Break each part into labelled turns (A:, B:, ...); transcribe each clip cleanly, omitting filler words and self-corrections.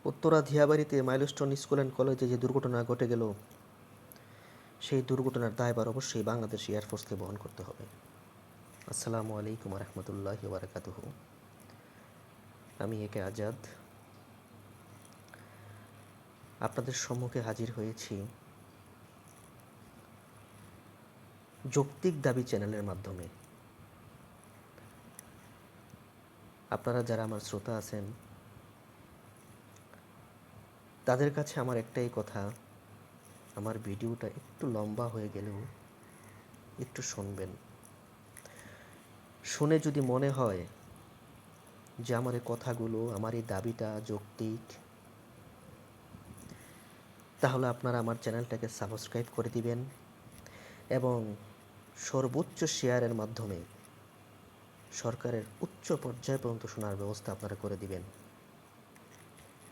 A: Uttara ধিয়াবাড়িতে milestone school and কলেজে যে দুর্ঘটনা ঘটে গেল, সেই দুর্ঘটনার দায়ভার অবশ্যই বাংলাদেশ এয়ারফোর্সকে বহন করতে হবে। আসসালামু আলাইকুম রহমতুল্লাহি বারাকাতুহু। আমি একে আজাদ আপনাদের সম্মুখে হাজির হয়েছি যৌক্তিক দাবি চ্যানেলের মাধ্যমে। আপনারা যারা আমার শ্রোতা আছেন, তাদের কাছে আমার একটাই কথা, আমার ভিডিওটা একটু লম্বা হয়ে গেলেও একটু শুনবেন। শুনে যদি মনে হয় যে আমার এই কথাগুলো, আমার এই দাবিটা যৌক্তিক, তাহলে আপনারা আমার চ্যানেলটাকে সাবস্ক্রাইব করে দিবেন এবং সর্বোচ্চ শেয়ারের মাধ্যমে সরকারের উচ্চ পর্যায় পর্যন্ত শোনার ব্যবস্থা আপনারা করে দিবেন।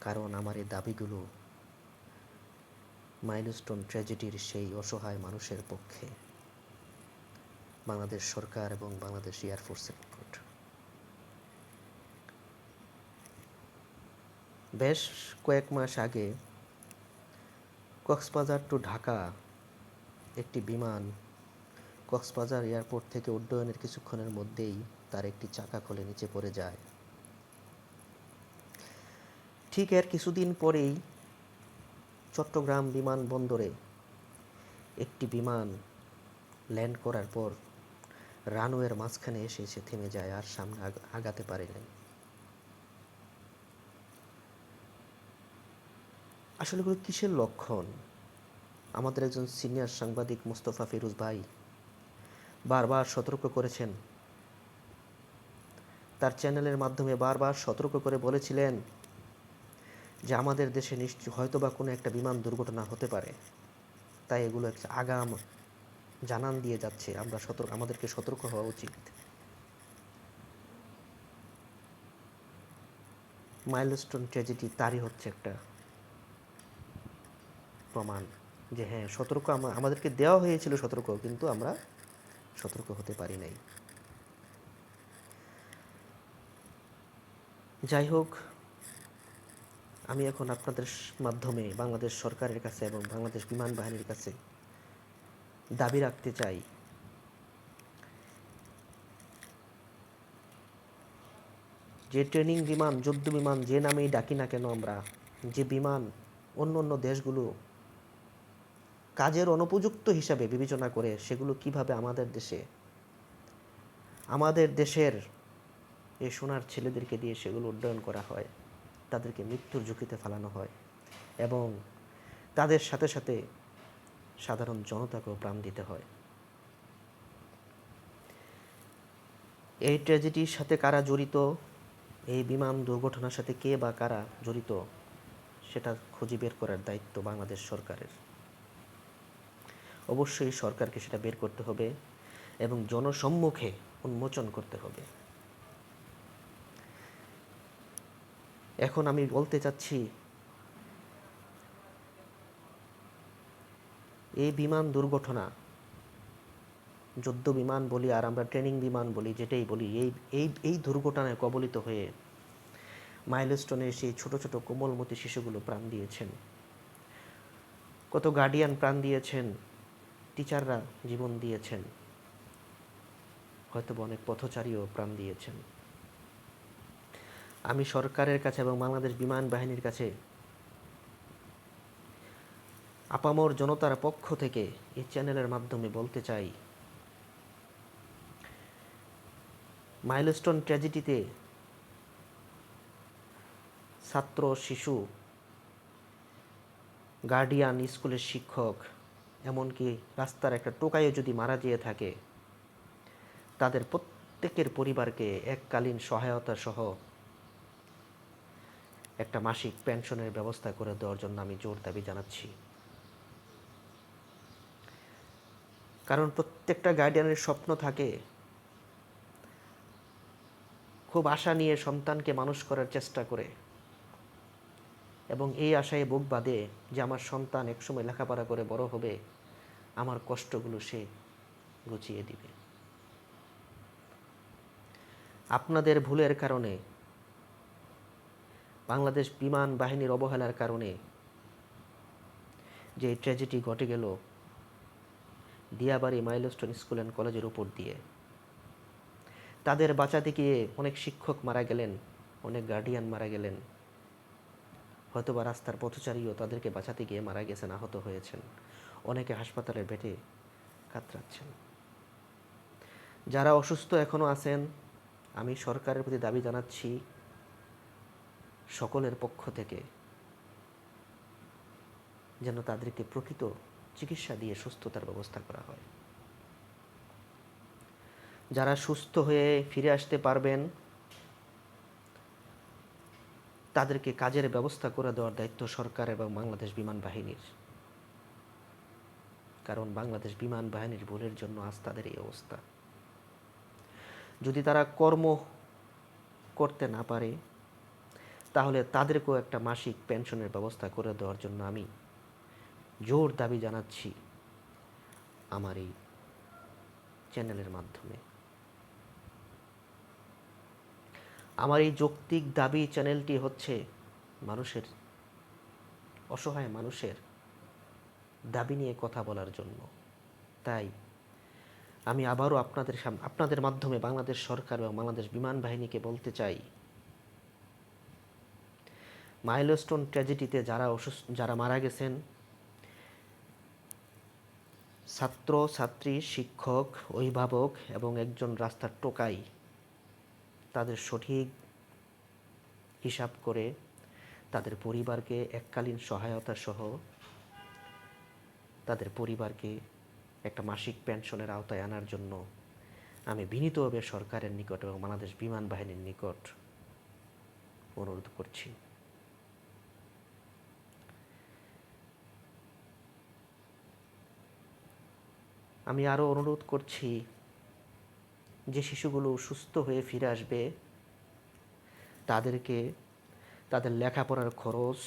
A: কারণ আমার এই দাবিগুলো মাইলস্টোন ট্র্যাজেডির সেই অসহায় মানুষের পক্ষে, বাংলাদেশ সরকার এবং বাংলাদেশ এয়ারফোর্সের নিকট। বেশ কয়েক মাস আগে কক্সবাজার টু ঢাকা একটি বিমান কক্সবাজার এয়ারপোর্ট থেকে উড্ডয়নের কিছুক্ষণের মধ্যেই তার একটি চাকা খুলে নিচে পড়ে যায়। ঠিক এর কিছুদিন পরেই চট্টগ্রাম বিমানবন্দরে একটি বিমান ল্যান্ড করার পর রানওয়ের মাঝখানে এসে থেমে যায়, আর সামনে আগাতে পারে নাই। আসলে এগুলো কিসের লক্ষণ? আমাদের একজন সিনিয়র সাংবাদিক মোস্তফা ফিরোজ ভাই বারবার সতর্ক করেছেন, তার চ্যানেলের মাধ্যমে বারবার সতর্ক করে বলেছিলেন যে আমাদের দেশে নিশ্চয় হয়তোবা কোনো একটা বিমান দুর্ঘটনা হতে পারে, তাই এগুলো একটা আগাম জানান দিয়ে যাচ্ছে, আমাদেরকে সতর্ক হওয়া উচিত। মাইলস্টোন ট্র্যাজেডি তারই হচ্ছে একটা প্রমাণ যে হ্যাঁ, সতর্ক আমাদেরকে দেওয়া হয়েছিল সতর্ক, কিন্তু আমরা সতর্ক হতে পারি নাই। যাই হোক, আমি এখন আপনাদের মাধ্যমে বাংলাদেশ সরকারের কাছে এবং বাংলাদেশ বিমান বাহিনীর কাছে দাবি রাখতে চাই, যে ট্রেনিং বিমান, যুদ্ধ বিমান যে নামেই ডাকি না কেন আমরা, যে বিমান অন্য অন্য দেশগুলো কাজের অনুপযুক্ত হিসাবে বিবেচনা করে, সেগুলো কিভাবে আমাদের দেশের এই সোনার ছেলেদেরকে দিয়ে সেগুলো উড্ডয়ন করা হয়, তাদেরকে মৃত্যুর ঝুঁকিতে ফেলানো হয় এবং তাদের সাথে সাথে সাধারণ জনতাকেও প্রাণ দিতে হয়। এই ট্র্যাজেডির সাথে কারা জড়িত, এই বিমান দুর্ঘটনার সাথে কে বা কারা জড়িত, সেটা খুঁজে বের করার দায়িত্ব বাংলাদেশ সরকারের। অবশ্যই সরকারকে সেটা বের করতে হবে এবং জনসম্মুখে উন্মোচন করতে হবে। এখন আমি বলতে চাচ্ছি, এই বিমান দুর্ঘটনা, যুদ্ধ বিমান বলি আর আমরা ট্রেনিং বিমান বলি, যেটাই বলি, এই দুর্ঘটনায় কবলিত হয়ে মাইলস্টোনের সেই ছোট ছোট কোমলমতি শিশুগুলো প্রাণ দিয়েছেন, কত গার্ডিয়ান প্রাণ দিয়েছেন, টিচাররা জীবন দিয়েছেন, হয়তো অনেক পথচারীও প্রাণ দিয়েছেন। আমি সরকারের কাছে এবং বাংলাদেশ বিমান বাহিনীর কাছে আপামর জনতার পক্ষ থেকে এই চ্যানেলের মাধ্যমে বলতে চাই, মাইলস্টোন ট্র্যাজেডিতে ছাত্র, শিশু, গার্ডিয়ান, স্কুলের শিক্ষক, এমনকি রাস্তার একটা টোকাইও যদি মারা যেয়ে থাকে, তাদের প্রত্যেকের পরিবারকে এককালীন সহায়তা সহ একটা মাসিক পেনশনের ব্যবস্থা করে দেওয়ার জন্য আমি জোর দাবি জানাচ্ছি। কারণ প্রত্যেকটা গার্ডিয়ানের স্বপ্ন থাকে, খুব আশা নিয়ে সন্তানকে মানুষ করার চেষ্টা করে এবং এই আশায় বুক বাঁধে যে আমার সন্তান একসময় লেখাপড়া করে বড় হবে, আমার কষ্টগুলো সে গুছিয়ে দিবে। আপনাদের ভুলের কারণে বাংলাদেশ বিমান বাহিনীর অবহেলার কারণে যে ট্র্যাজেডি ঘটে গেল দিয়াবাড়ি মাইলস্টোন স্কুল অ্যান্ড কলেজের উপর দিয়ে, তাদের বাঁচাতে গিয়ে অনেক শিক্ষক মারা গেলেন, অনেক গার্ডিয়ান মারা গেলেন, হয়তোবা রাস্তার পথচারীও তাদেরকে বাঁচাতে গিয়ে মারা গেছেন, আহত হয়েছেন, অনেকে হাসপাতালের বেডে কাতরাচ্ছেন। যারা অসুস্থ এখনও আছেন, আমি সরকারের প্রতি দাবি জানাচ্ছি সকলের পক্ষ থেকে যেন তাদেরকে প্রকৃত চিকিৎসা দিয়ে সুস্থতার ব্যবস্থা করা হয়। যারা সুস্থ হয়ে ফিরে আসতে পারবেন তাদেরকে কাজের ব্যবস্থা করে দেওয়ার দায়িত্ব সরকার এবং বাংলাদেশ বিমান বাহিনীর। কারণ বাংলাদেশ বিমান বাহিনীর ভুলের জন্য আজ তাদের এই অবস্থা। যদি তারা কর্ম করতে না পারে তাহলে তাদেরকেও একটা মাসিক পেনশনের ব্যবস্থা করে দেওয়ার জন্য আমি জোর দাবি জানাচ্ছি আমার এই চ্যানেলের মাধ্যমে। আমার এই যৌক্তিক দাবি চ্যানেলটি হচ্ছে মানুষের, অসহায় মানুষের দাবি নিয়ে কথা বলার জন্য। তাই আমি আবারও আপনাদের মাধ্যমে বাংলাদেশ সরকার এবং বাংলাদেশ বিমান বাহিনীকে বলতে চাই, মাইলস্টোন ট্র্যাজেডিতে যারা মারা গেছেন, ছাত্র ছাত্রী, শিক্ষক, অভিভাবক এবং একজন রাস্তার টোকাই, তাদের সঠিক হিসাব করে তাদের পরিবারকে এককালীন সহায়তা সহ তাদের পরিবারকে একটা মাসিক পেনশনের আওতায় আনার জন্য আমি বিনীতভাবে সরকারের নিকট এবং বাংলাদেশ বিমান বাহিনীর নিকট অনুরোধ করছি। আমি আরও অনুরোধ করছি, যে শিশুগুলো সুস্থ হয়ে ফিরে আসবে তাদেরকে তাদের লেখাপড়ার খরচ,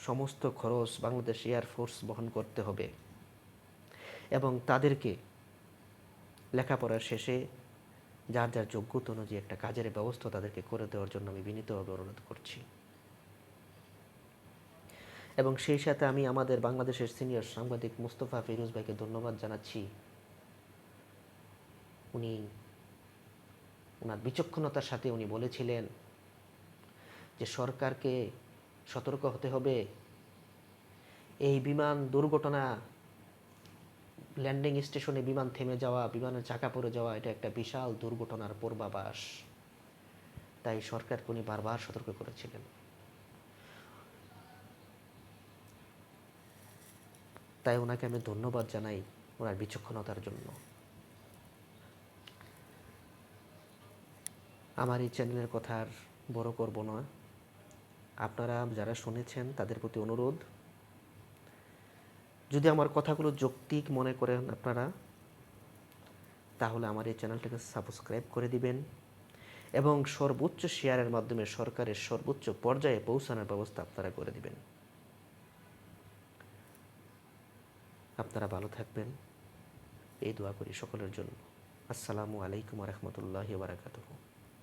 A: সমস্ত খরচ বাংলাদেশ এয়ারফোর্স বহন করতে হবে এবং তাদেরকে লেখাপড়ার শেষে যার যার যোগ্যতা অনুযায়ী একটা কাজের ব্যবস্থা তাদেরকে করে দেওয়ার জন্য আমি বিনীতভাবে অনুরোধ করছি। এবং সেই সাথে আমি আমাদের বাংলাদেশের সিনিয়র সাংবাদিক মুস্তফা ফিরোজ ভাইকে ধন্যবাদ জানাচ্ছি। উনি ওনার বিচক্ষণতার সাথে উনি বলেছিলেন যে সরকারকে সতর্ক হতে হবে, এই বিমান দুর্ঘটনা, ল্যান্ডিং স্টেশনে বিমান থেমে যাওয়া, বিমানের চাকা পড়ে যাওয়া, এটা একটা বিশাল দুর্ঘটনার পূর্বাভাস। তাই সরকারকে উনি বারবার সতর্ক করেছিলেন। তাই ওনাকে আমি ধন্যবাদ জানাই ওনার বিচক্ষণতার জন্য। আমার এই চ্যানেলের কথা আর বড় করব না। আপনারা যারা শুনেছেন তাদের প্রতি অনুরোধ, যদি আমার কথাগুলো যৌক্তিক মনে করেন আপনারা, তাহলে আমার এই চ্যানেলটাকে সাবস্ক্রাইব করে দিবেন এবং সর্বোচ্চ শেয়ারের মাধ্যমে সরকারের সর্বোচ্চ পর্যায়ে পৌঁছানোর ব্যবস্থা আপনারা করে দিবেন। আপনারা ভালো থাকবেন, এই দোয়া করি সকলের জন্য। আসসালামু আলাইকুম ওয়া রাহমাতুল্লাহি ওয়া বারাকাতুহু।